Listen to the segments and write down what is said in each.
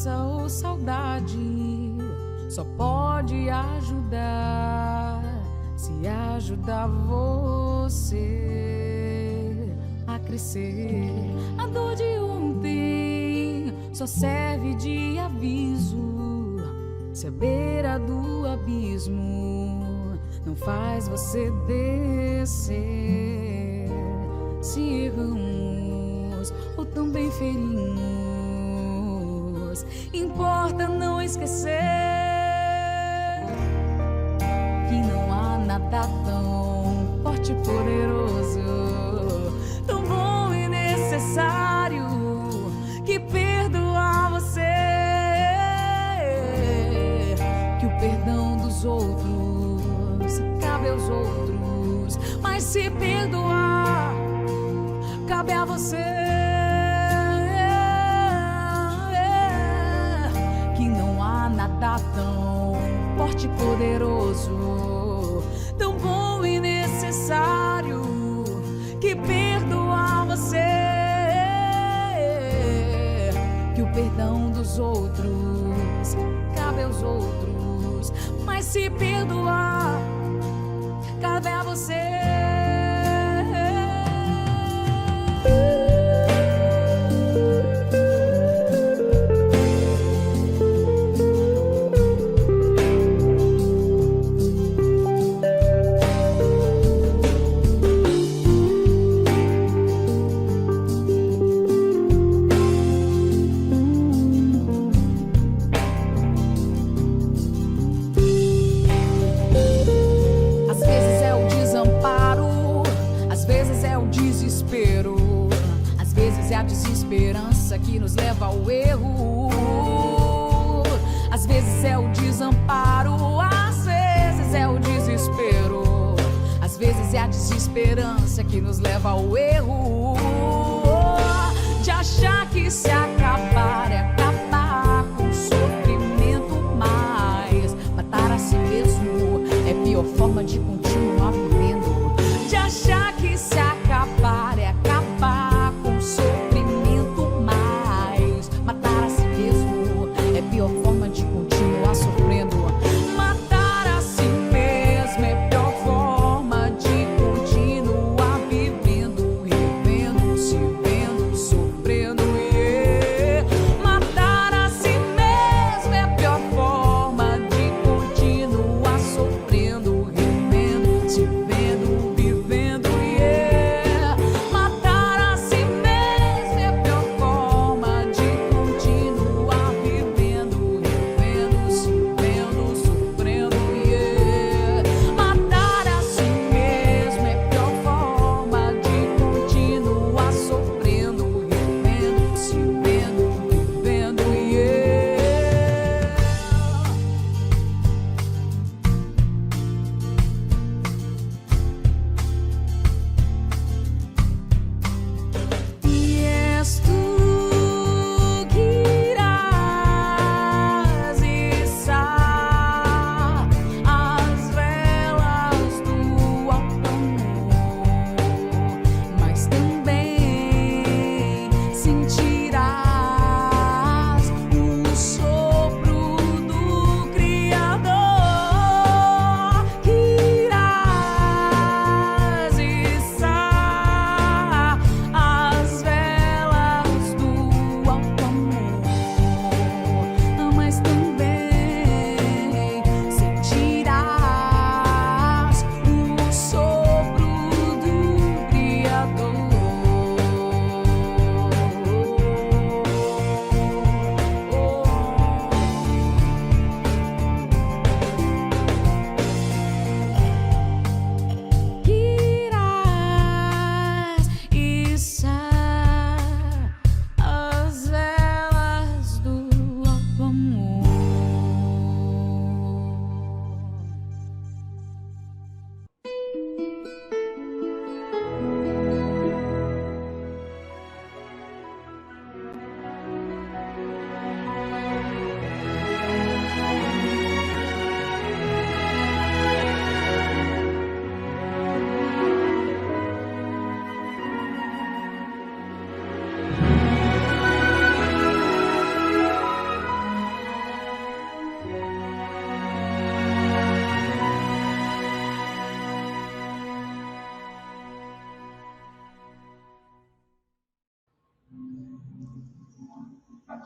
esperança ou saudade só pode ajudar se ajudar você a crescer. A dor de ontem só serve de aviso se a beira do abismo não faz você descer. Se erramos ou também ferimos, importa não esquecer que não há nada tão forte e poderoso, tão bom e necessário que perdoar você. Que o perdão dos outros cabe aos outros, mas se perdoar cabe a você. Que não há nada tão forte e poderoso, tão bom e necessário que perdoar você. Que o perdão dos outros cabe aos outros, mas se perdoar cabe a você. Às vezes é a desesperança que nos leva ao erro. Às vezes é o desamparo, às vezes é o desespero. Às vezes é a desesperança que nos leva ao erro. De achar que se acabar é acabar com o sofrimento, mas matar a si mesmo é a pior forma de continuar vivendo. De achar que se acabar é acabar com o sofrimento, mas matar a si mesmo é a pior forma de continuar sofrendo. Matar a si mesmo é a pior forma de continuar vivendo, revendo, se vendo, sofrendo. Yeah.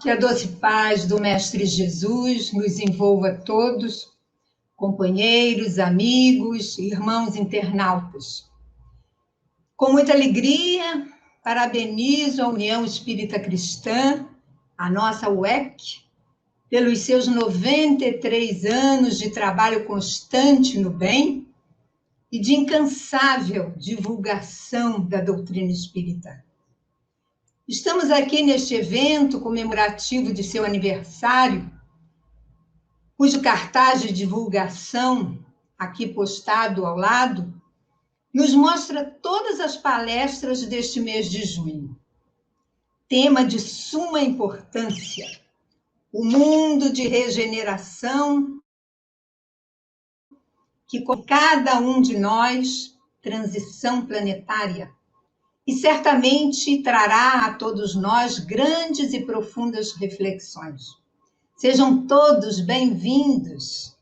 Que a doce paz do Mestre Jesus nos envolva todos, companheiros, amigos, irmãos internautas. Com muita alegria, parabenizo a União Espírita Cristã, a nossa UEC, pelos seus 93 anos de trabalho constante no bem e de incansável divulgação da doutrina espírita. Estamos aqui neste evento comemorativo de seu aniversário, cujo cartaz de divulgação, aqui postado ao lado, nos mostra todas as palestras deste mês de junho. Tema de suma importância: o mundo de regeneração que com cada um de nós, transição planetária. E certamente trará a todos nós grandes e profundas reflexões. Sejam todos bem-vindos.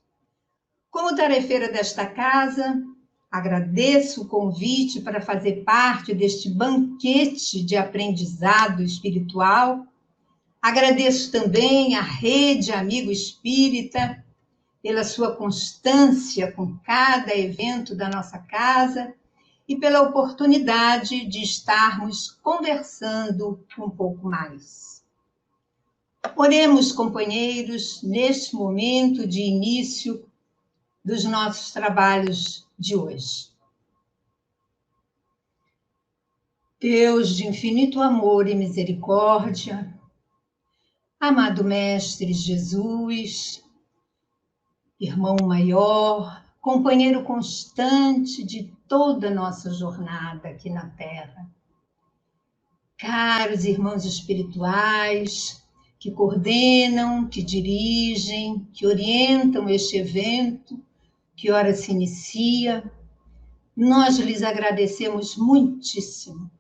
Como tarefeira desta casa, agradeço o convite para fazer parte deste banquete de aprendizado espiritual. Agradeço também à Rede Amigo Espírita pela sua constância com cada evento da nossa casa e pela oportunidade de estarmos conversando um pouco mais. Oremos, companheiros, neste momento de início dos nossos trabalhos de hoje. Deus de infinito amor e misericórdia, amado Mestre Jesus, irmão maior, companheiro constante de toda a nossa jornada aqui na Terra. Caros irmãos espirituais, que coordenam, que dirigem, que orientam este evento, que ora se inicia, nós lhes agradecemos muitíssimo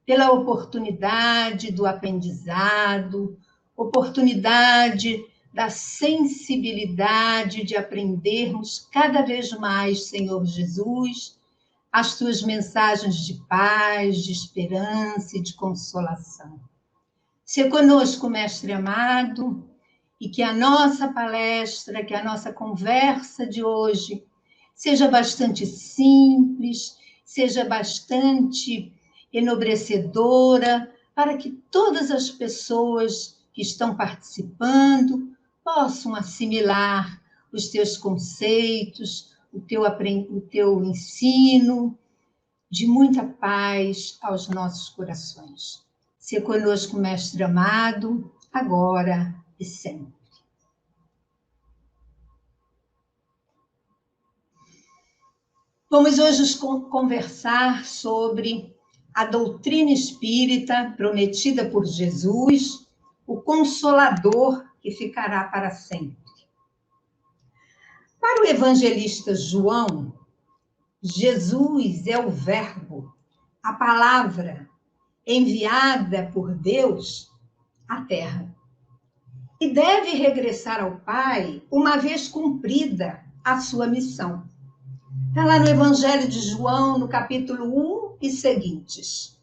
pela oportunidade do aprendizado, oportunidade da sensibilidade de aprendermos cada vez mais, Senhor Jesus, as tuas mensagens de paz, de esperança e de consolação. Se conosco, Mestre amado, e que a nossa palestra, que a nossa conversa de hoje seja bastante simples, seja bastante enobrecedora, para que todas as pessoas que estão participando possam assimilar os teus conceitos, o teu ensino, de muita paz aos nossos corações. Se conosco, Mestre amado, agora e sempre. Vamos hoje conversar sobre a doutrina espírita prometida por Jesus, o Consolador que ficará para sempre. Para o evangelista João, Jesus é o Verbo, a palavra enviada por Deus à Terra. E deve regressar ao Pai uma vez cumprida a sua missão. Está lá no Evangelho de João, no capítulo 1 e seguintes.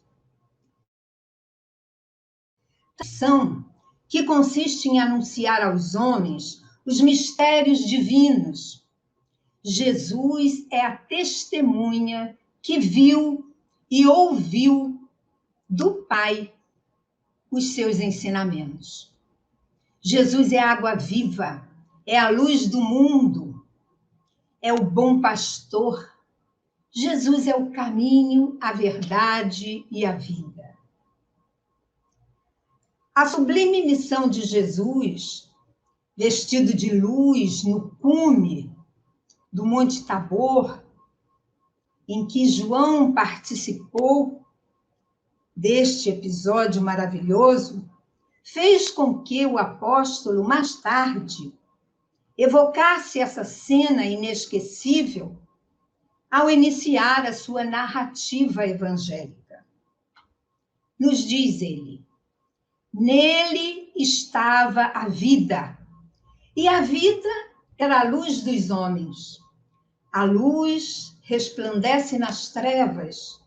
Missão que consiste em anunciar aos homens os mistérios divinos. Jesus é a testemunha que viu e ouviu do Pai os seus ensinamentos. Jesus é a água viva, é a luz do mundo, é o bom pastor. Jesus é o caminho, a verdade e a vida. A sublime missão de Jesus, vestido de luz no cume do Monte Tabor, em que João participou deste episódio maravilhoso, fez com que o apóstolo, mais tarde, evocasse essa cena inesquecível ao iniciar a sua narrativa evangélica. Nos diz ele: nele estava a vida, e a vida era a luz dos homens. A luz resplandece nas trevas,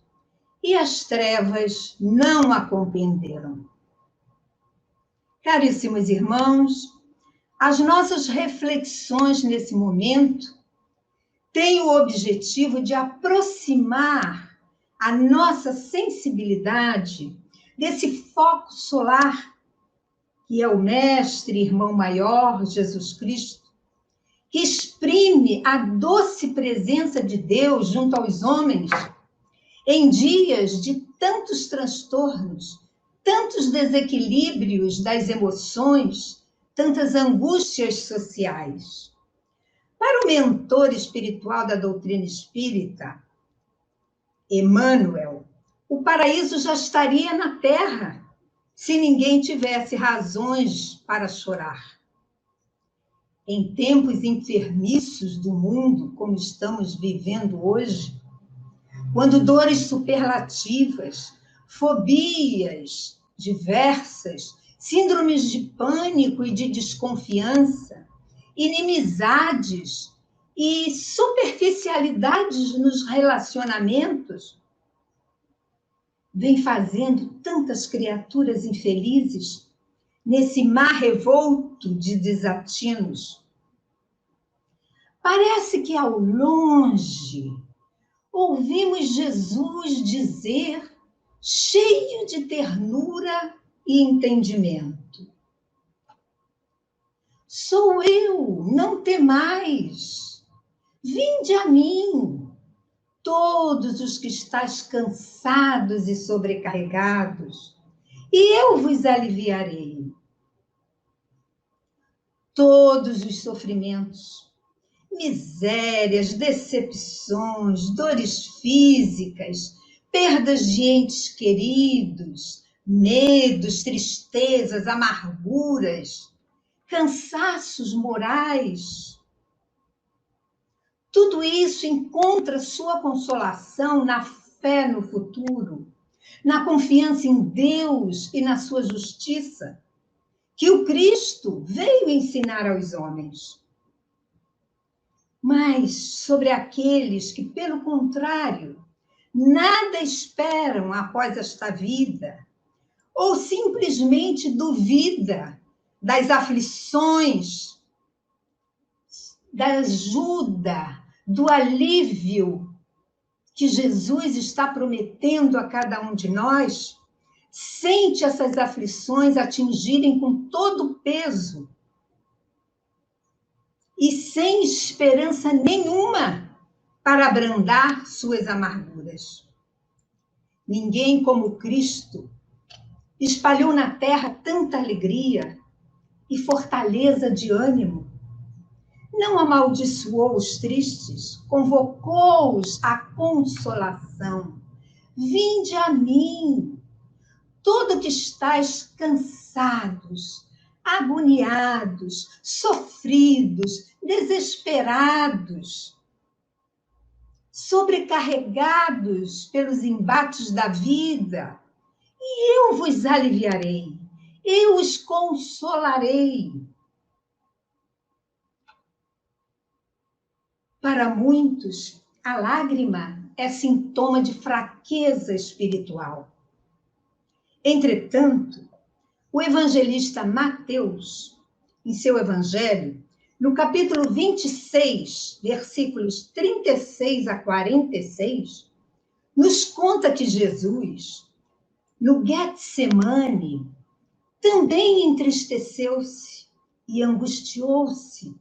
e as trevas não a compreenderam. Caríssimos irmãos, as nossas reflexões nesse momento têm o objetivo de aproximar a nossa sensibilidade desse foco solar, que é o Mestre, Irmão Maior, Jesus Cristo, que exprime a doce presença de Deus junto aos homens em dias de tantos transtornos, tantos desequilíbrios das emoções, tantas angústias sociais. Para o mentor espiritual da doutrina espírita, Emmanuel, o paraíso já estaria na Terra, se ninguém tivesse razões para chorar. Em tempos enfermiços do mundo, como estamos vivendo hoje, quando dores superlativas, fobias diversas, síndromes de pânico e de desconfiança, inimizades e superficialidades nos relacionamentos, vem fazendo tantas criaturas infelizes nesse mar revolto de desatinos. Parece que ao longe ouvimos Jesus dizer, cheio de ternura e entendimento: sou eu, não temais, vinde a mim, todos os que estáis cansados e sobrecarregados, e eu vos aliviarei. Todos os sofrimentos, misérias, decepções, dores físicas, perdas de entes queridos, medos, tristezas, amarguras, cansaços morais. Tudo isso encontra sua consolação na fé no futuro, na confiança em Deus e na sua justiça, que o Cristo veio ensinar aos homens. Mas sobre aqueles que, pelo contrário, nada esperam após esta vida, ou simplesmente duvida das aflições, da ajuda, do alívio que Jesus está prometendo a cada um de nós, sente essas aflições atingirem com todo o peso e sem esperança nenhuma para abrandar suas amarguras. Ninguém como Cristo espalhou na terra tanta alegria e fortaleza de ânimo. Não amaldiçoou os tristes, convocou-os à consolação. Vinde a mim, todo que estáis cansados, agoniados, sofridos, desesperados, sobrecarregados pelos embates da vida, e eu vos aliviarei, eu os consolarei. Para muitos, a lágrima é sintoma de fraqueza espiritual. Entretanto, o evangelista Mateus, em seu evangelho, no capítulo 26, versículos 36 a 46, nos conta que Jesus, no Getsemane, também entristeceu-se e angustiou-se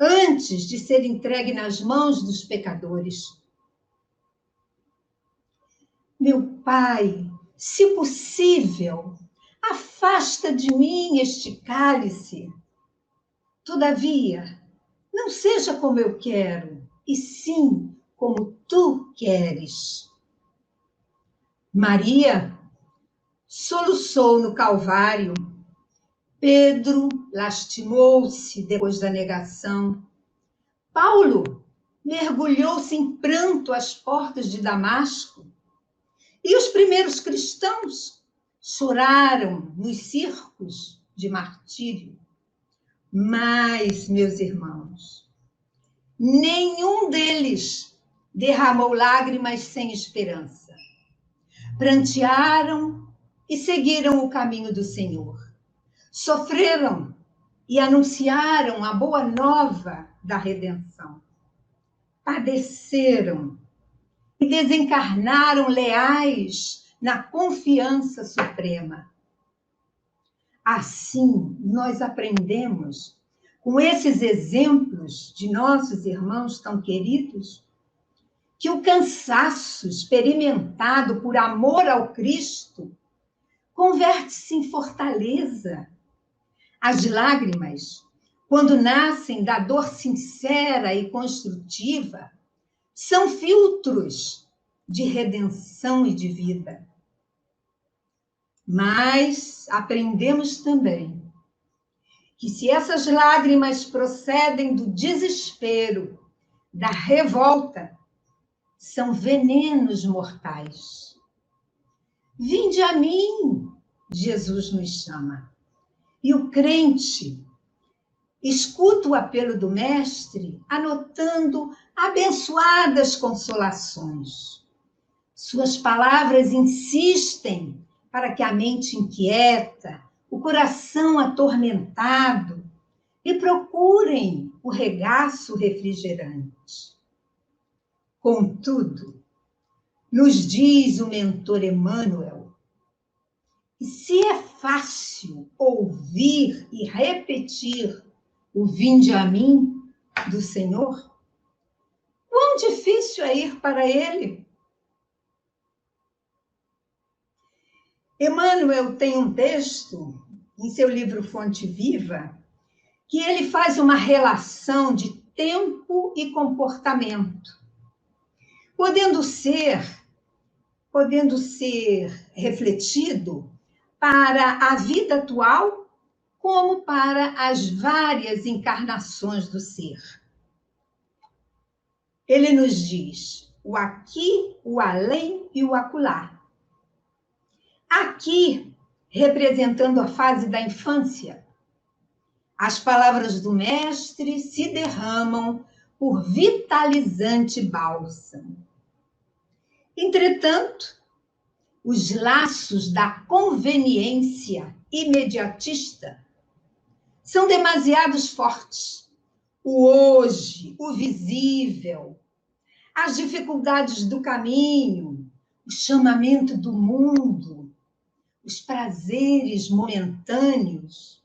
antes de ser entregue nas mãos dos pecadores. Meu Pai, se possível, afasta de mim este cálice. Todavia, não seja como eu quero, e sim como tu queres. Maria soluçou no Calvário. Pedro lastimou-se depois da negação. Paulo mergulhou-se em pranto às portas de Damasco. E os primeiros cristãos choraram nos circos de martírio. Mas, meus irmãos, nenhum deles derramou lágrimas sem esperança. Prantearam e seguiram o caminho do Senhor. sofreram e anunciaram a boa nova da redenção. Padeceram e desencarnaram leais na confiança suprema. Assim, nós aprendemos, com esses exemplos de nossos irmãos tão queridos, que o cansaço experimentado por amor ao Cristo converte-se em fortaleza. As lágrimas, quando nascem da dor sincera e construtiva, são filtros de redenção e de vida. Mas aprendemos também que se essas lágrimas procedem do desespero, da revolta, são venenos mortais. Vinde a mim, Jesus nos chama. E o crente escuta o apelo do Mestre, anotando abençoadas consolações. Suas palavras insistem para que a mente inquieta, o coração atormentado, lhe procurem o regaço refrigerante. Contudo, nos diz o mentor Emmanuel, que se é fácil ouvir e repetir o vinde a mim do Senhor, quão difícil é ir para ele. Emmanuel tem um texto em seu livro Fonte Viva que ele faz uma relação de tempo e comportamento, podendo ser refletido para a vida atual como para as várias encarnações do ser. Ele nos diz o aqui, o além e o acolá. Aqui, representando a fase da infância, as palavras do Mestre se derramam por vitalizante bálsamo. Entretanto, os laços da conveniência imediatista são demasiado fortes. O hoje, o visível, as dificuldades do caminho, o chamamento do mundo, os prazeres momentâneos.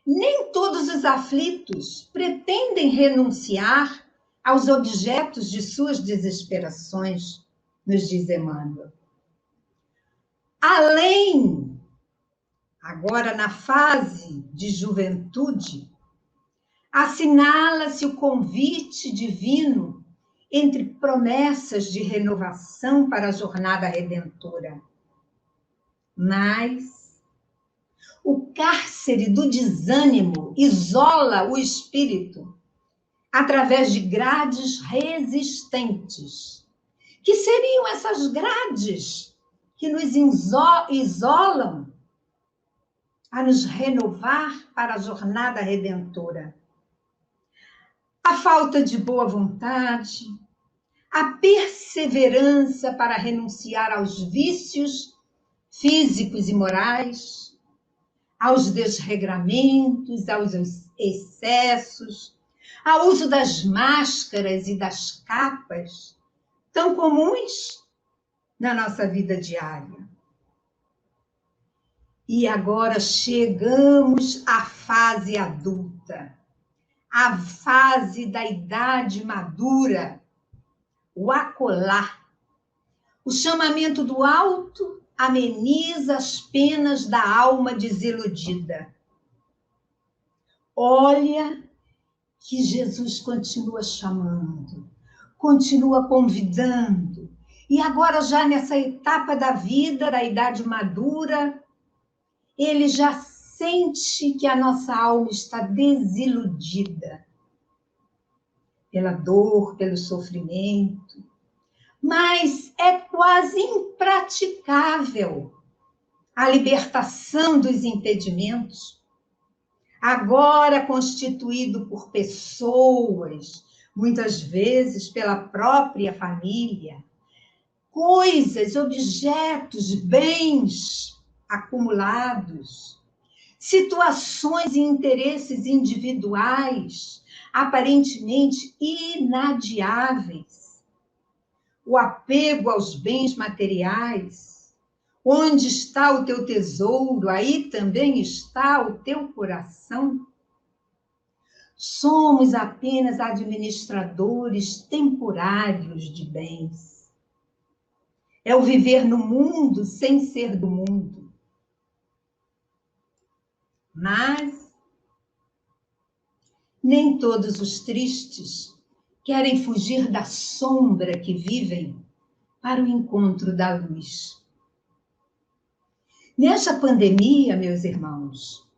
Nem todos os aflitos pretendem renunciar aos objetos de suas desesperações, nos diz Emmanuel. Além, agora na fase de juventude, assinala-se o convite divino entre promessas de renovação para a jornada redentora. Mas o cárcere do desânimo isola o espírito através de grades resistentes. Que seriam essas grades que nos isolam a nos renovar para a jornada redentora? A falta de boa vontade, a perseverança para renunciar aos vícios físicos e morais, aos desregramentos, aos excessos, ao uso das máscaras e das capas, tão comuns na nossa vida diária. E agora chegamos à fase adulta, a fase da idade madura, o acolá. O chamamento do alto ameniza as penas da alma desiludida. Olha que Jesus continua chamando, continua convidando. E agora, já nessa etapa da vida, da idade madura, ele já sente que a nossa alma está desiludida pela dor, pelo sofrimento, mas é quase impraticável a libertação dos impedimentos, agora constituído por pessoas, muitas vezes pela própria família, coisas, objetos, bens acumulados, situações e interesses individuais aparentemente inadiáveis, o apego aos bens materiais. Onde está o teu tesouro, aí também está o teu coração. Somos apenas administradores temporários de bens. É o viver no mundo sem ser do mundo. Mas nem todos os tristes querem fugir da sombra que vivem para o encontro da luz. Nessa pandemia, meus irmãos,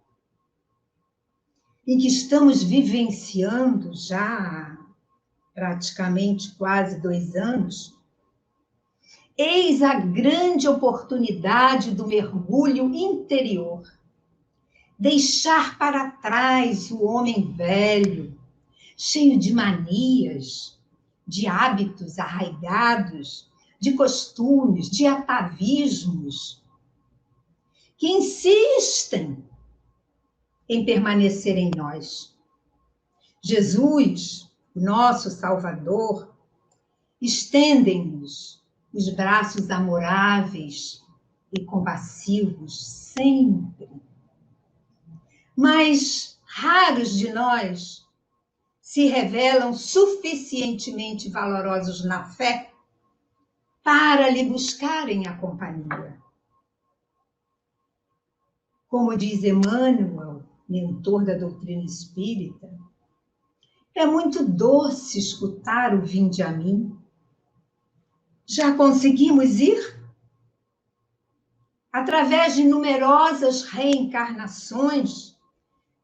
em que estamos vivenciando já há praticamente quase 2 anos, eis a grande oportunidade do mergulho interior. Deixar para trás o homem velho, cheio de manias, de hábitos arraigados, de costumes, de atavismos, que insistem em permanecer em nós. Jesus, nosso Salvador, estende-nos os braços amoráveis e compassivos sempre. Mas raros de nós se revelam suficientemente valorosos na fé para lhe buscarem a companhia. Como diz Emmanuel, mentor da doutrina espírita, é muito doce escutar o vinde a mim. Já conseguimos ir? Através de numerosas reencarnações,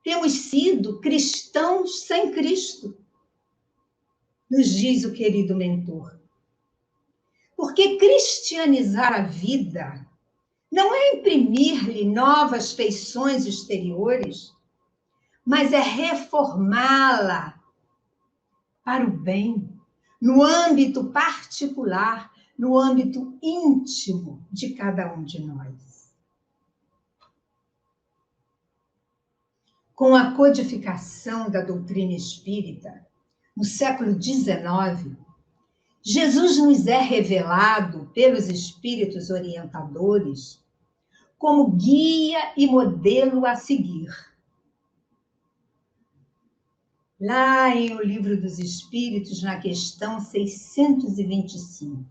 temos sido cristãos sem Cristo, nos diz o querido mentor. Porque cristianizar a vida não é imprimir-lhe novas feições exteriores, mas é reformá-la para o bem, no âmbito particular, no âmbito íntimo de cada um de nós. Com a codificação da doutrina espírita, no século XIX, Jesus nos é revelado pelos espíritos orientadores como guia e modelo a seguir. Lá em O Livro dos Espíritos, na questão 625,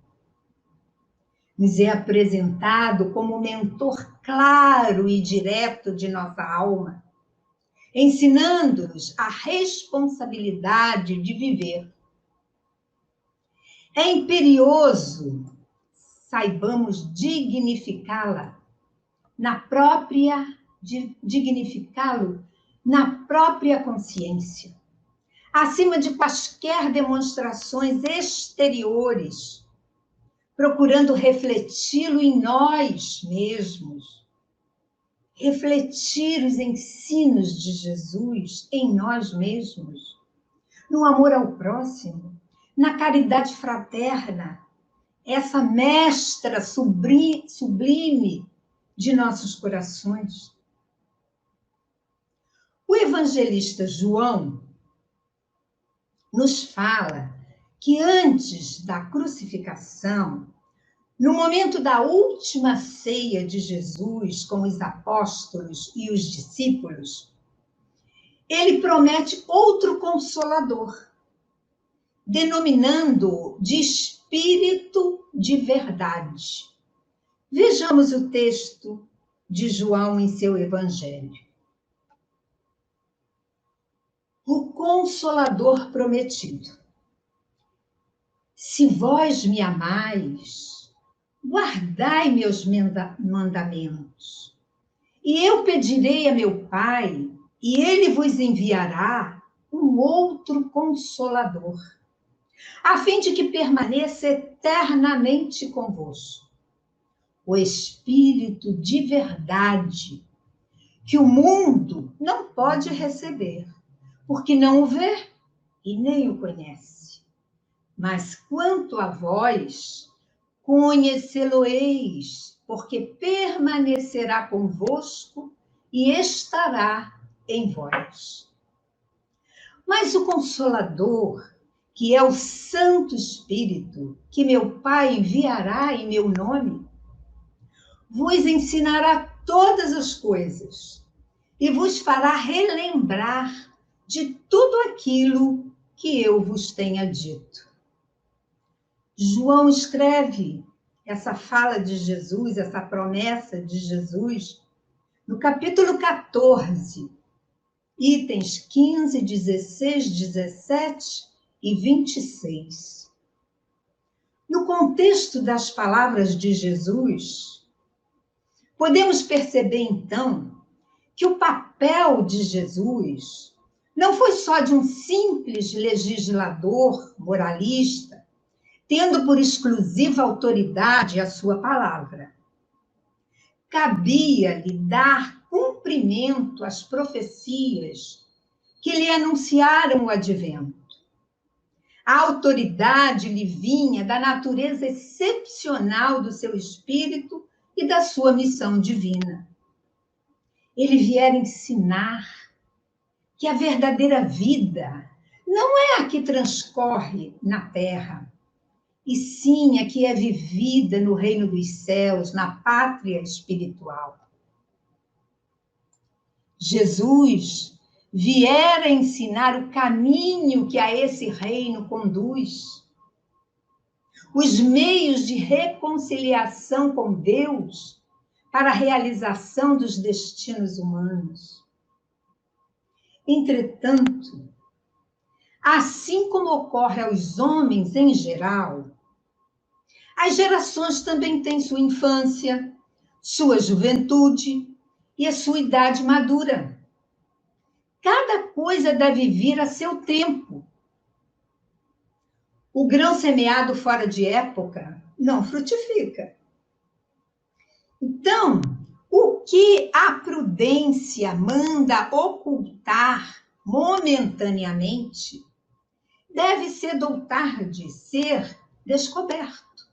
nos é apresentado como mentor claro e direto de nossa alma, ensinando-nos a responsabilidade de viver. É imperioso saibamos dignificá-lo na própria consciência, acima de quaisquer demonstrações exteriores, procurando refleti-lo em nós mesmos, refletir os ensinos de Jesus em nós mesmos, no amor ao próximo, na caridade fraterna, essa mestra sublime de nossos corações. O evangelista João nos fala que antes da crucificação, no momento da última ceia de Jesus com os apóstolos e os discípulos, ele promete outro consolador, denominando-o de Espírito de Verdade. Vejamos o texto de João em seu Evangelho. O Consolador prometido. Se vós me amais, guardai meus mandamentos. E eu pedirei a meu Pai, e ele vos enviará um outro Consolador, a fim de que permaneça eternamente convosco. O Espírito de verdade, que o mundo não pode receber, porque não o vê e nem o conhece. Mas quanto a vós, conhecê-lo-eis, porque permanecerá convosco e estará em vós. Mas o Consolador, que é o Santo Espírito, que meu Pai enviará em meu nome, vos ensinará todas as coisas e vos fará relembrar de tudo aquilo que eu vos tenha dito. João escreve essa fala de Jesus, essa promessa de Jesus, no capítulo 14, itens 15, 16, 17 e 26. No contexto das palavras de Jesus, podemos perceber, então, que o papel de Jesus não foi só de um simples legislador moralista, tendo por exclusiva autoridade a sua palavra. Cabia-lhe dar cumprimento às profecias que lhe anunciaram o advento. A autoridade lhe vinha da natureza excepcional do seu espírito e da sua missão divina. Ele viera ensinar que a verdadeira vida não é a que transcorre na terra, e sim a que é vivida no reino dos céus, na pátria espiritual. Jesus viera ensinar o caminho que a esse reino conduz, os meios de reconciliação com Deus para a realização dos destinos humanos. Entretanto, assim como ocorre aos homens em geral, as gerações também têm sua infância, sua juventude e a sua idade madura. Cada coisa deve vir a seu tempo. O grão semeado fora de época não frutifica. Então, o que a prudência manda ocultar momentaneamente deve cedo ou tarde ser descoberto.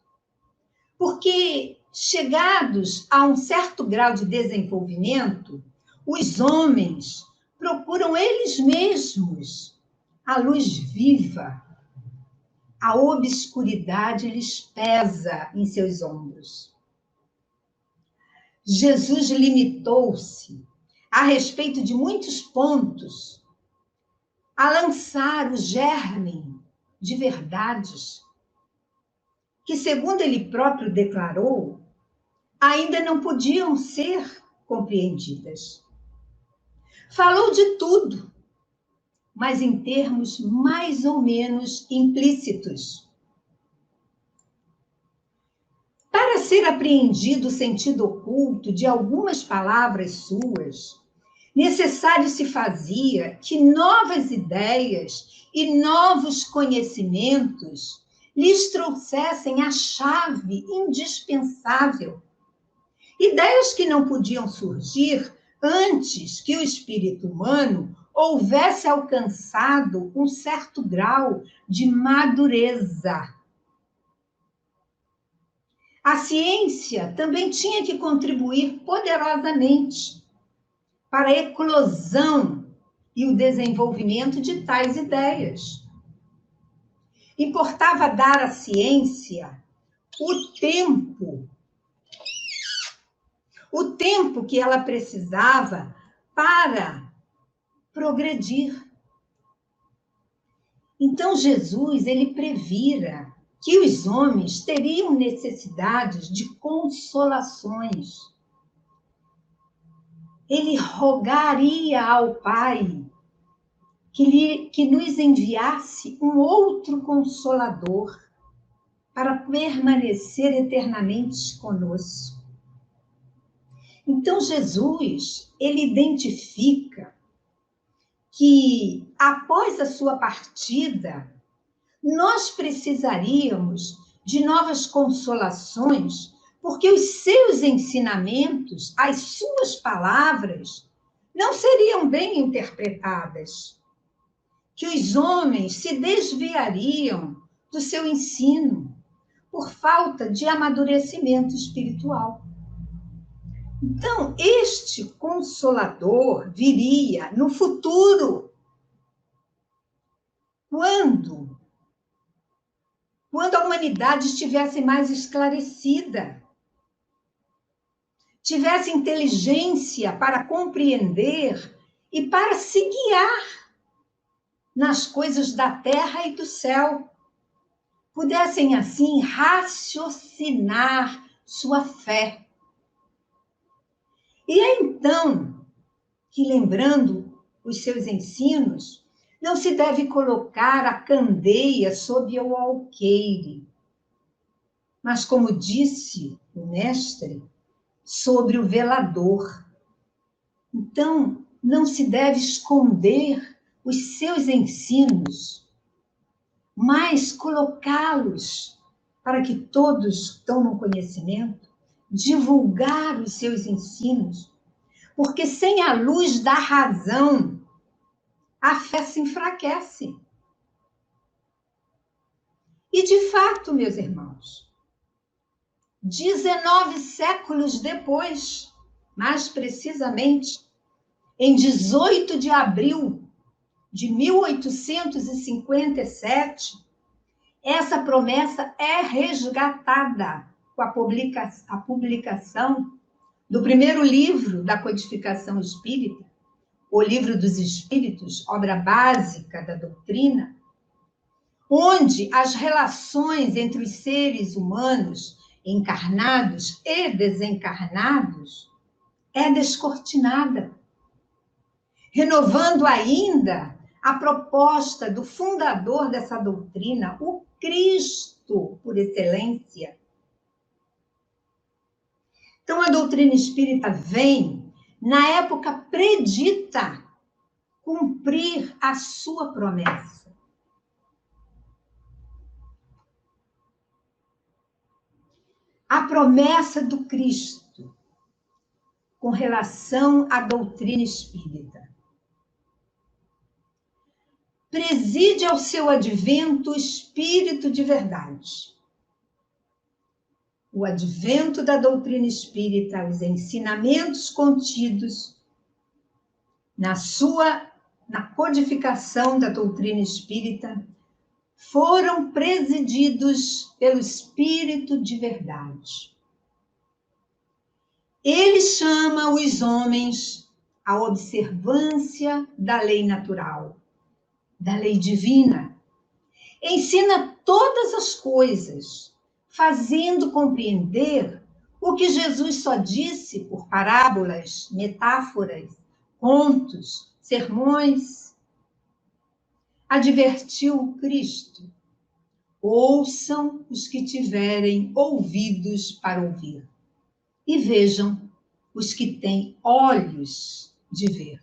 Porque, chegados a um certo grau de desenvolvimento, os homens procuram eles mesmos a luz viva. A obscuridade lhes pesa em seus ombros. Jesus limitou-se, a respeito de muitos pontos, a lançar o germe de verdades que, segundo ele próprio declarou, ainda não podiam ser compreendidas. Falou de tudo, mas em termos mais ou menos implícitos. Para ser apreendido o sentido oculto de algumas palavras suas, necessário se fazia que novas ideias e novos conhecimentos lhes trouxessem a chave indispensável. Ideias que não podiam surgir antes que o espírito humano houvesse alcançado um certo grau de madureza. A ciência também tinha que contribuir poderosamente para a eclosão e o desenvolvimento de tais ideias. Importava dar à ciência o tempo que ela precisava para progredir. Então, Jesus, ele previra que os homens teriam necessidades de consolações. Ele rogaria ao Pai que nos enviasse um outro Consolador para permanecer eternamente conosco. Então, Jesus, ele identifica que, após a sua partida, nós precisaríamos de novas consolações, porque os seus ensinamentos, as suas palavras, não seriam bem interpretadas, que os homens se desviariam do seu ensino por falta de amadurecimento espiritual. Então, este Consolador viria no futuro, quando a humanidade estivesse mais esclarecida, tivesse inteligência para compreender e para se guiar nas coisas da terra e do céu, pudessem assim raciocinar sua fé. E é então que, lembrando os seus ensinos, não se deve colocar a candeia sob o alqueire, mas, como disse o mestre, sobre o velador. Então, não se deve esconder os seus ensinos, mas colocá-los para que todos tomem conhecimento, divulgar os seus ensinos, porque sem a luz da razão, a fé se enfraquece. E, de fato, meus irmãos, 19 séculos depois, mais precisamente, em 18 de abril de 1857, essa promessa é resgatada com a publicação do primeiro livro da codificação espírita, o Livro dos Espíritos, obra básica da doutrina, onde as relações entre os seres humanos encarnados e desencarnados é descortinada, renovando ainda a proposta do fundador dessa doutrina, o Cristo por excelência. Então, a doutrina espírita vem, na época predita, cumprir a sua promessa. A promessa do Cristo com relação à doutrina espírita. Preside ao seu advento o Espírito de verdade. O advento da doutrina espírita, os ensinamentos contidos na codificação da doutrina espírita, foram presididos pelo Espírito de verdade. Ele chama os homens à observância da lei natural, da lei divina. Ensina todas as coisas, fazendo compreender o que Jesus só disse por parábolas, metáforas, contos, sermões. Advertiu Cristo: ouçam os que tiverem ouvidos para ouvir, e vejam os que têm olhos de ver.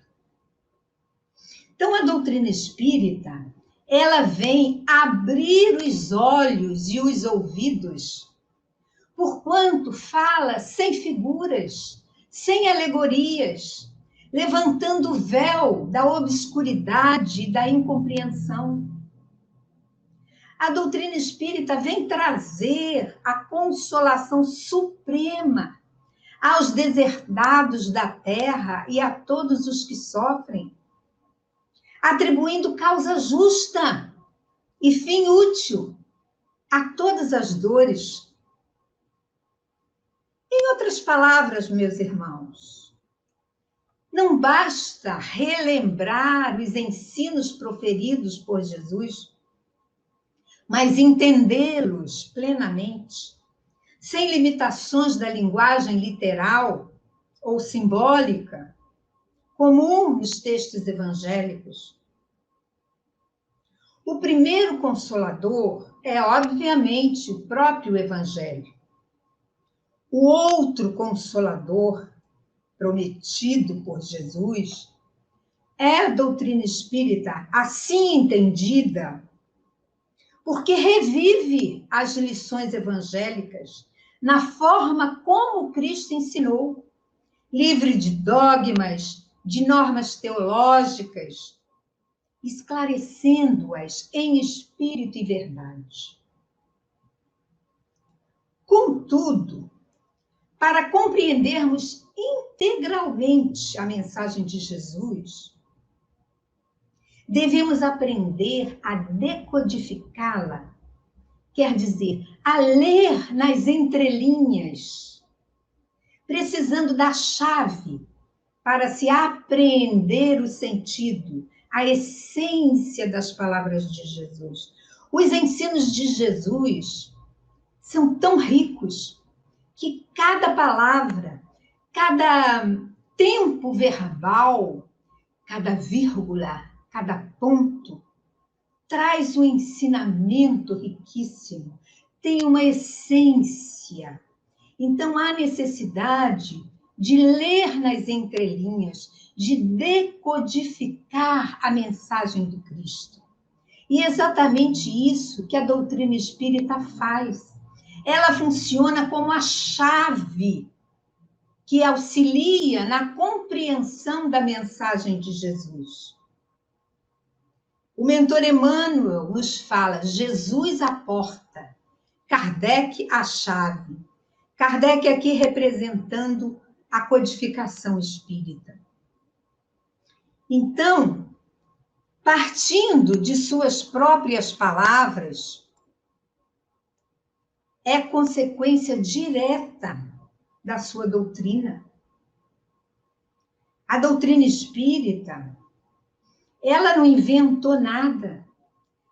Então, a doutrina espírita, ela vem abrir os olhos e os ouvidos, porquanto fala sem figuras, sem alegorias, levantando o véu da obscuridade e da incompreensão. A doutrina espírita vem trazer a consolação suprema aos deserdados da terra e a todos os que sofrem, atribuindo causa justa e fim útil a todas as dores. Em outras palavras, meus irmãos, não basta relembrar os ensinos proferidos por Jesus, mas entendê-los plenamente, sem limitações da linguagem literal ou simbólica, comum nos textos evangélicos. O primeiro consolador é, obviamente, o próprio Evangelho. O outro consolador, prometido por Jesus, é a doutrina espírita, assim entendida, porque revive as lições evangélicas na forma como Cristo ensinou, livre de dogmas, de normas teológicas, esclarecendo-as em espírito e verdade. Contudo, para compreendermos integralmente a mensagem de Jesus, devemos aprender a decodificá-la, quer dizer, a ler nas entrelinhas, precisando da chave para se apreender o sentido, a essência das palavras de Jesus. Os ensinos de Jesus são tão ricos que cada palavra, cada tempo verbal, cada vírgula, cada ponto, traz um ensinamento riquíssimo, tem uma essência. Então, há necessidade de ler nas entrelinhas, de decodificar a mensagem do Cristo. E é exatamente isso que a doutrina espírita faz. Ela funciona como a chave que auxilia na compreensão da mensagem de Jesus. O mentor Emmanuel nos fala: Jesus a porta, Kardec a chave. Kardec aqui representando a codificação espírita. Então, partindo de suas próprias palavras, é consequência direta da sua doutrina. A doutrina espírita, ela não inventou nada,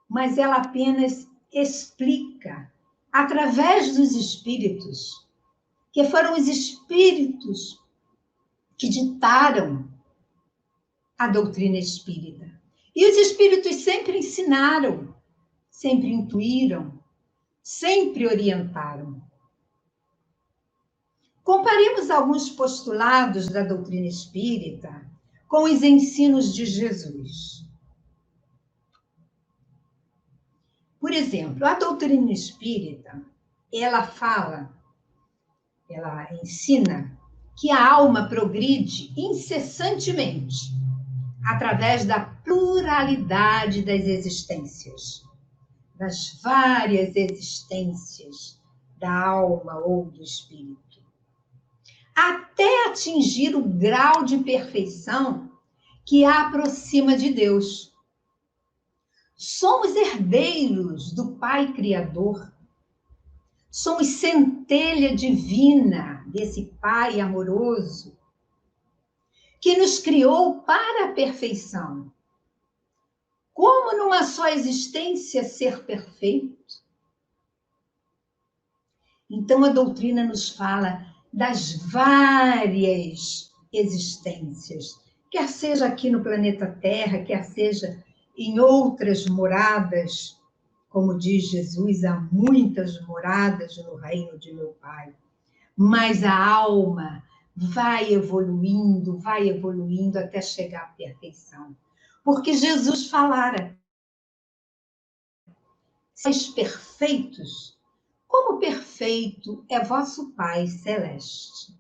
mas ela apenas explica, através dos espíritos, que foram os espíritos que ditaram a doutrina espírita. E os espíritos sempre ensinaram, sempre intuíram, sempre orientaram. Comparemos alguns postulados da doutrina espírita com os ensinos de Jesus. Por exemplo, a doutrina espírita, ela ensina que a alma progride incessantemente através da pluralidade das existências, das várias existências da alma ou do espírito, até atingir o grau de perfeição que a aproxima de Deus. Somos herdeiros do Pai Criador. Somos centelha divina desse Pai amoroso que nos criou para a perfeição. Como numa só existência ser perfeito? Então a doutrina nos fala das várias existências, quer seja aqui no planeta Terra, quer seja em outras moradas. Como diz Jesus, há muitas moradas no reino de meu Pai. Mas a alma vai evoluindo até chegar à perfeição. Porque Jesus falara: sois perfeitos, como perfeito é vosso Pai Celeste.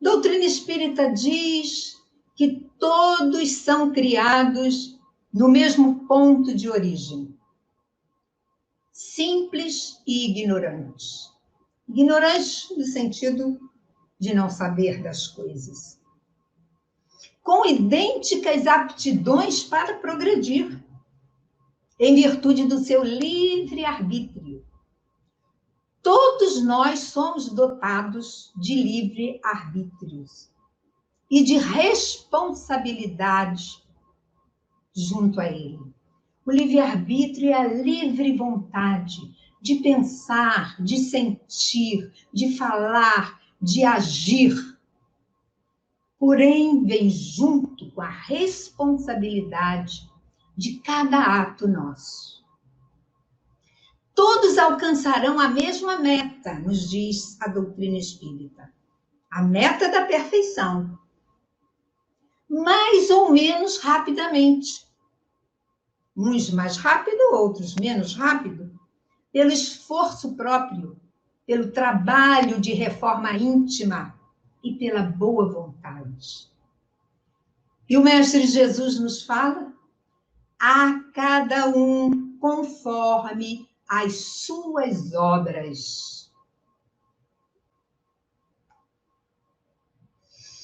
Doutrina espírita diz que todos são criados no mesmo ponto de origem. Simples e ignorantes. Ignorantes no sentido de não saber das coisas. Com idênticas aptidões para progredir, em virtude do seu livre-arbítrio. Todos nós somos dotados de livre-arbítrios e de responsabilidade junto a ele. O livre-arbítrio é a livre vontade de pensar, de sentir, de falar, de agir. Porém, vem junto com a responsabilidade de cada ato nosso. Todos alcançarão a mesma meta, nos diz a doutrina espírita. A meta da perfeição. Mais ou menos rapidamente. Uns mais rápido, outros menos rápido, pelo esforço próprio, pelo trabalho de reforma íntima e pela boa vontade. E o Mestre Jesus nos fala: a cada um conforme as suas obras.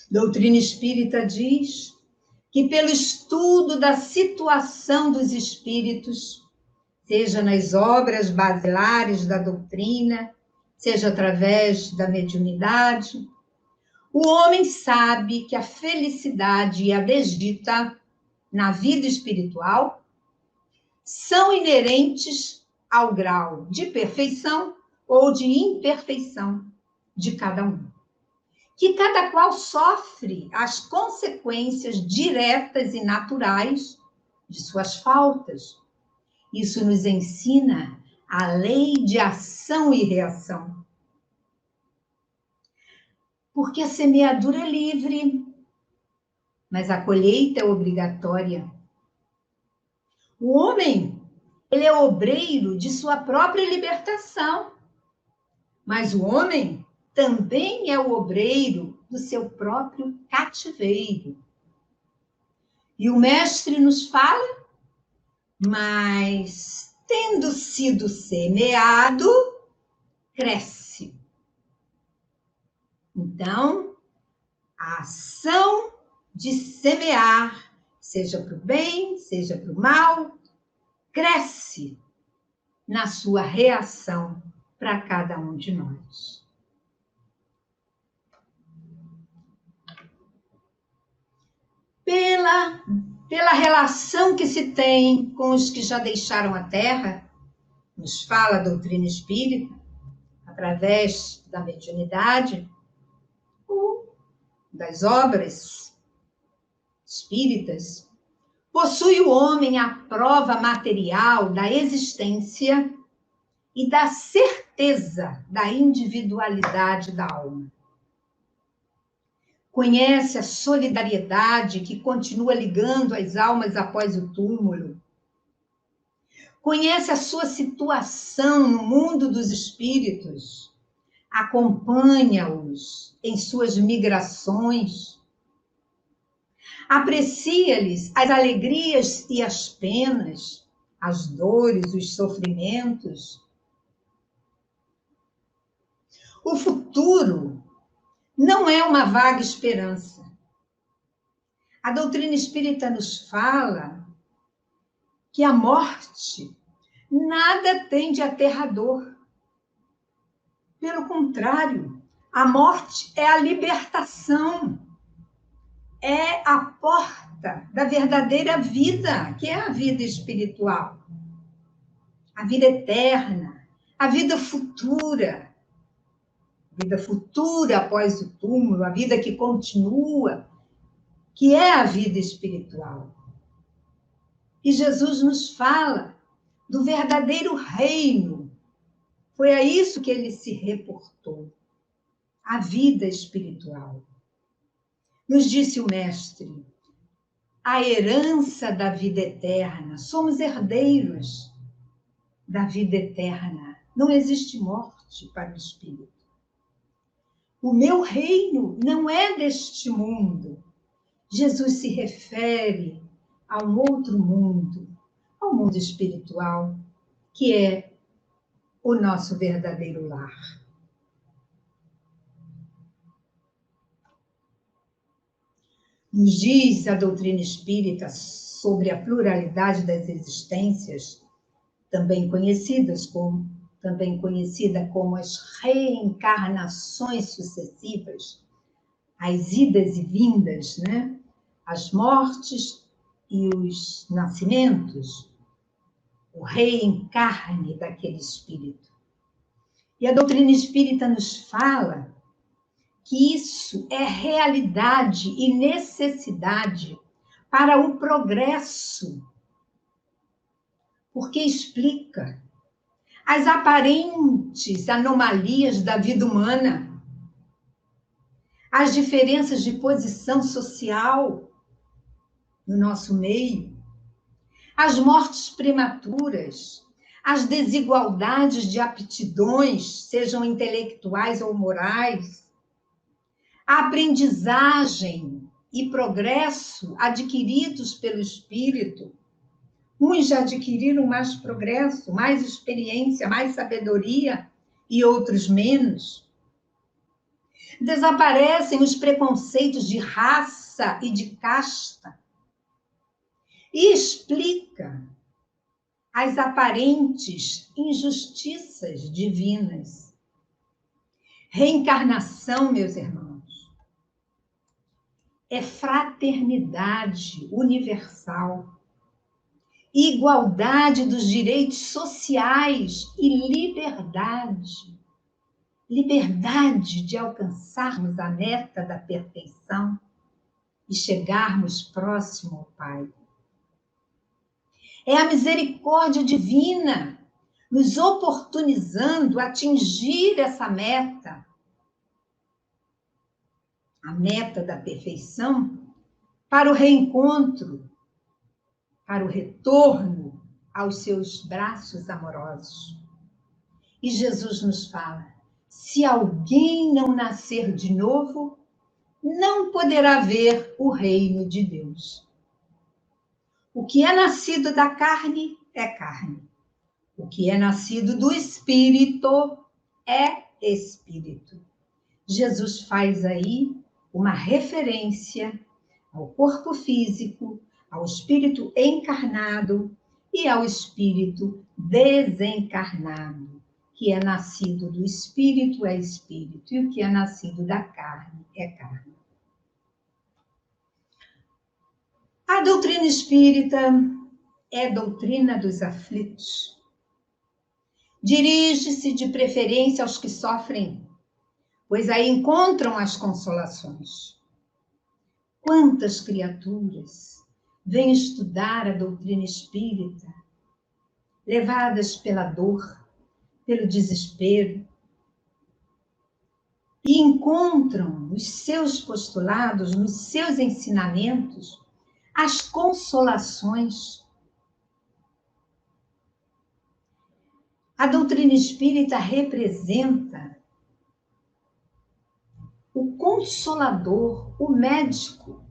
Doutrina espírita diz que pelo estudo da situação dos espíritos, seja nas obras basilares da doutrina, seja através da mediunidade, o homem sabe que a felicidade e a desdita na vida espiritual são inerentes ao grau de perfeição ou de imperfeição de cada um. Que cada qual sofre as consequências diretas e naturais de suas faltas. Isso nos ensina a lei de ação e reação. Porque a semeadura é livre, mas a colheita é obrigatória. O homem, ele é obreiro de sua própria libertação, mas o homem também é o obreiro do seu próprio cativeiro. E o mestre nos fala, mas tendo sido semeado, cresce. Então, a ação de semear, seja para o bem, seja para o mal, cresce na sua reação para cada um de nós. Pela relação que se tem com os que já deixaram a Terra, nos fala a doutrina espírita, através da mediunidade, ou das obras espíritas, possui o homem a prova material da existência e da certeza da individualidade da alma. Conhece a solidariedade que continua ligando as almas após o túmulo. Conhece a sua situação no mundo dos espíritos. Acompanha-os em suas migrações. Aprecia-lhes as alegrias e as penas, as dores, os sofrimentos. O futuro não é uma vaga esperança. A doutrina espírita nos fala que a morte nada tem de aterrador. Pelo contrário, a morte é a libertação, é a porta da verdadeira vida, que é a vida espiritual, a vida eterna, a vida futura. Vida futura após o túmulo, a vida que continua, que é a vida espiritual. E Jesus nos fala do verdadeiro reino. Foi a isso que ele se reportou, a vida espiritual. Nos disse o Mestre, a herança da vida eterna, somos herdeiros da vida eterna. Não existe morte para o espírito. O meu reino não é deste mundo. Jesus se refere a um outro mundo, ao mundo espiritual, que é o nosso verdadeiro lar. Nos diz a doutrina espírita sobre a pluralidade das existências, também conhecida como as reencarnações sucessivas, as idas e vindas, né? As mortes e os nascimentos, o reencarne daquele espírito. E a doutrina espírita nos fala que isso é realidade e necessidade para o progresso, porque explica as aparentes anomalias da vida humana, as diferenças de posição social no nosso meio, as mortes prematuras, as desigualdades de aptidões, sejam intelectuais ou morais, a aprendizagem e progresso adquiridos pelo espírito, Uns já adquiriram mais progresso, mais experiência, mais sabedoria, e outros menos. Desaparecem os preconceitos de raça e de casta. E explica as aparentes injustiças divinas. Reencarnação, meus irmãos, é fraternidade universal, igualdade dos direitos sociais e liberdade. Liberdade de alcançarmos a meta da perfeição e chegarmos próximo ao Pai. É a misericórdia divina nos oportunizando a atingir essa meta. A meta da perfeição para o reencontro, para o retorno aos seus braços amorosos. E Jesus nos fala: se alguém não nascer de novo, não poderá ver o reino de Deus. O que é nascido da carne é carne. O que é nascido do Espírito é Espírito. Jesus faz aí uma referência ao corpo físico, ao Espírito encarnado e ao Espírito desencarnado. O que é nascido do Espírito é Espírito, e o que é nascido da carne é carne. A doutrina espírita é doutrina dos aflitos. Dirige-se de preferência aos que sofrem, pois aí encontram as consolações. Quantas criaturas vêm estudar a doutrina espírita, levadas pela dor, pelo desespero, e encontram nos seus postulados, nos seus ensinamentos, as consolações. A doutrina espírita representa o consolador, o médico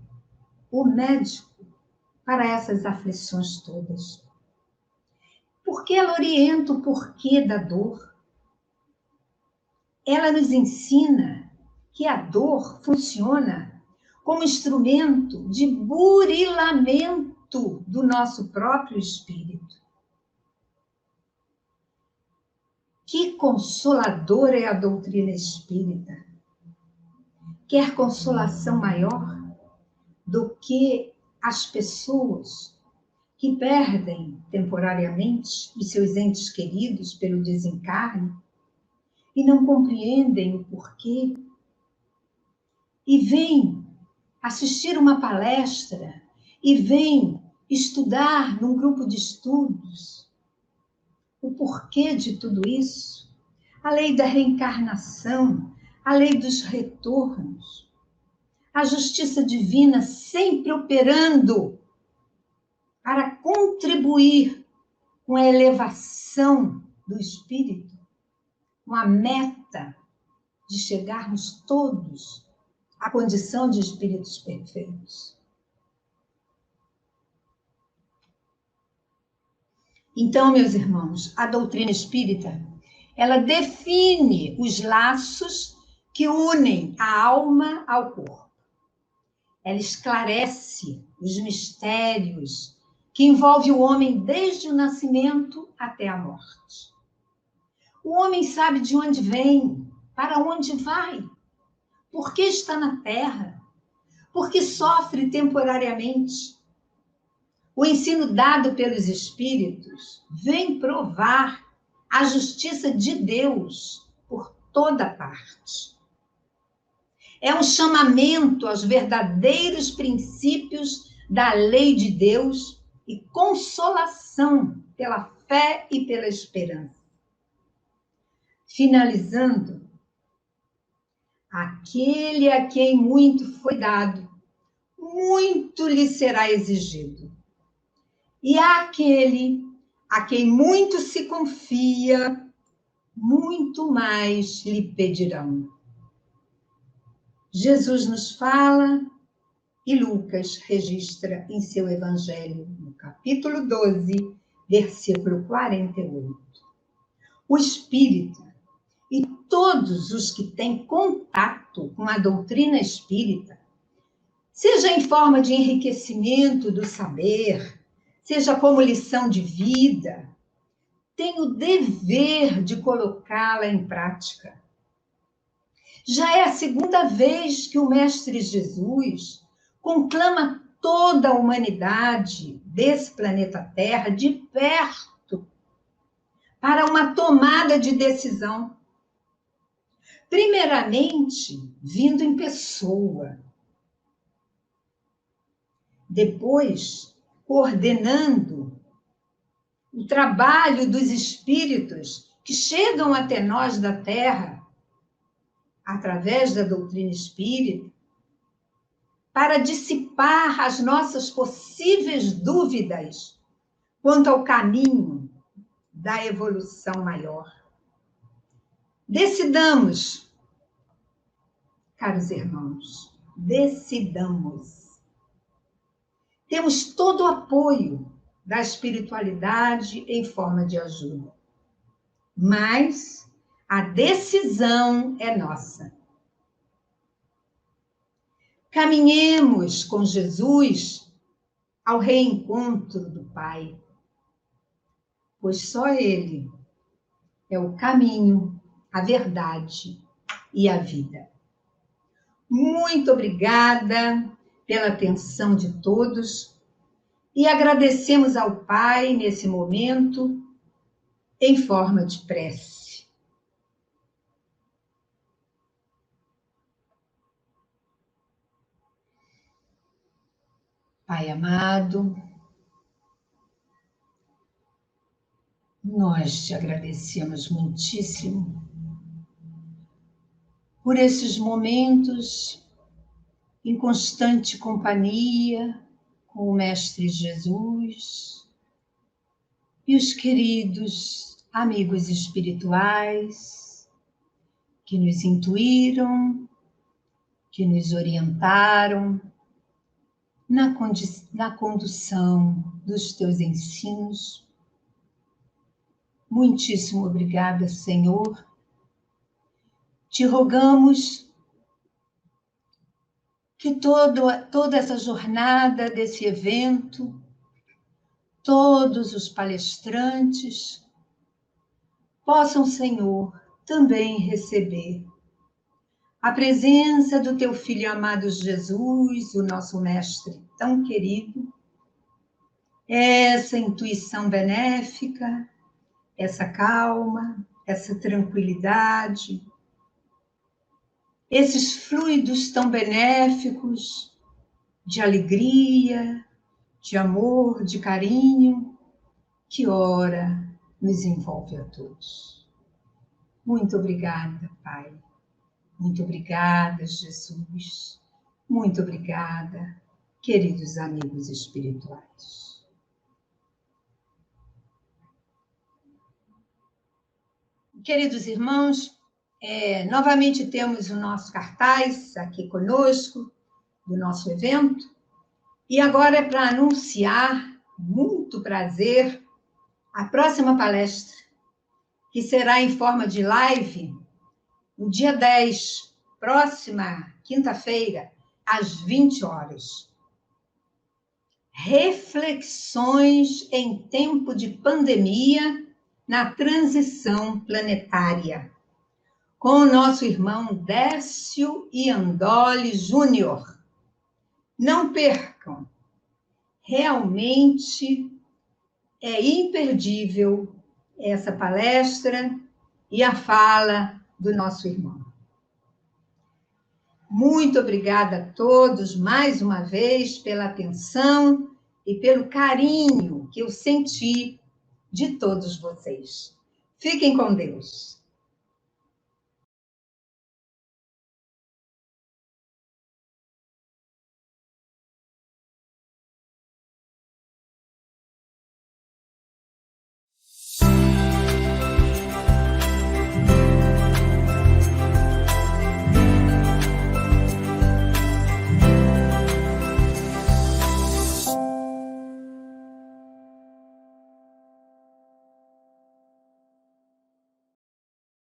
para essas aflições todas. Porque ela orienta o porquê da dor. Ela nos ensina que a dor funciona como instrumento de burilamento do nosso próprio espírito. Que consoladora é a doutrina espírita! Quer consolação maior do que as pessoas que perdem temporariamente os seus entes queridos pelo desencarne e não compreendem o porquê e vêm assistir uma palestra e vêm estudar num grupo de estudos o porquê de tudo isso, a lei da reencarnação, a lei dos retornos, a justiça divina sempre operando para contribuir com a elevação do espírito, com a meta de chegarmos todos à condição de espíritos perfeitos. Então, meus irmãos, a doutrina espírita, ela define os laços que unem a alma ao corpo. Ela esclarece os mistérios que envolvem o homem desde o nascimento até a morte. O homem sabe de onde vem, para onde vai, por que está na Terra, por que sofre temporariamente. O ensino dado pelos espíritos vem provar a justiça de Deus por toda parte. É um chamamento aos verdadeiros princípios da lei de Deus e consolação pela fé e pela esperança. Finalizando, aquele a quem muito foi dado, muito lhe será exigido. E aquele a quem muito se confia, muito mais lhe pedirão. Jesus nos fala E Lucas registra em seu Evangelho, no capítulo 12, versículo 48. O espírita e todos os que têm contato com a doutrina espírita, seja em forma de enriquecimento do saber, seja como lição de vida, têm o dever de colocá-la em prática. Já é a segunda vez que o Mestre Jesus conclama toda a humanidade desse planeta Terra de perto para uma tomada de decisão. Primeiramente, vindo em pessoa. Depois, coordenando o trabalho dos espíritos que chegam até nós da Terra, através da doutrina espírita, para dissipar as nossas possíveis dúvidas quanto ao caminho da evolução maior. Decidamos, caros irmãos, decidamos. Temos todo o apoio da espiritualidade em forma de ajuda, mas a decisão é nossa. Caminhemos com Jesus ao reencontro do Pai, pois só Ele é o caminho, a verdade e a vida. Muito obrigada pela atenção de todos e agradecemos ao Pai nesse momento em forma de prece. Pai amado, nós te agradecemos muitíssimo por esses momentos em constante companhia com o Mestre Jesus e os queridos amigos espirituais que nos intuíram, que nos orientaram na condução dos teus ensinos. Muitíssimo obrigada, Senhor. Te rogamos que toda essa jornada desse evento, todos os palestrantes, possam, Senhor, também receber a presença do teu Filho amado Jesus, o nosso Mestre tão querido, essa intuição benéfica, essa calma, essa tranquilidade, esses fluidos tão benéficos de alegria, de amor, de carinho, que ora nos envolve a todos. Muito obrigada, Pai. Muito obrigada, Jesus. Muito obrigada, queridos amigos espirituais. Queridos irmãos, novamente temos o nosso cartaz aqui conosco, do nosso evento, e agora é para anunciar, muito prazer, a próxima palestra, que será em forma de live, no dia 10, próxima quinta-feira, às 20 horas. Reflexões em tempo de pandemia na transição planetária, com o nosso irmão Décio Iandoli Júnior. Não percam, realmente é imperdível essa palestra e a fala do nosso irmão. Muito obrigada a todos, mais uma vez, pela atenção e pelo carinho que eu senti de todos vocês. Fiquem com Deus.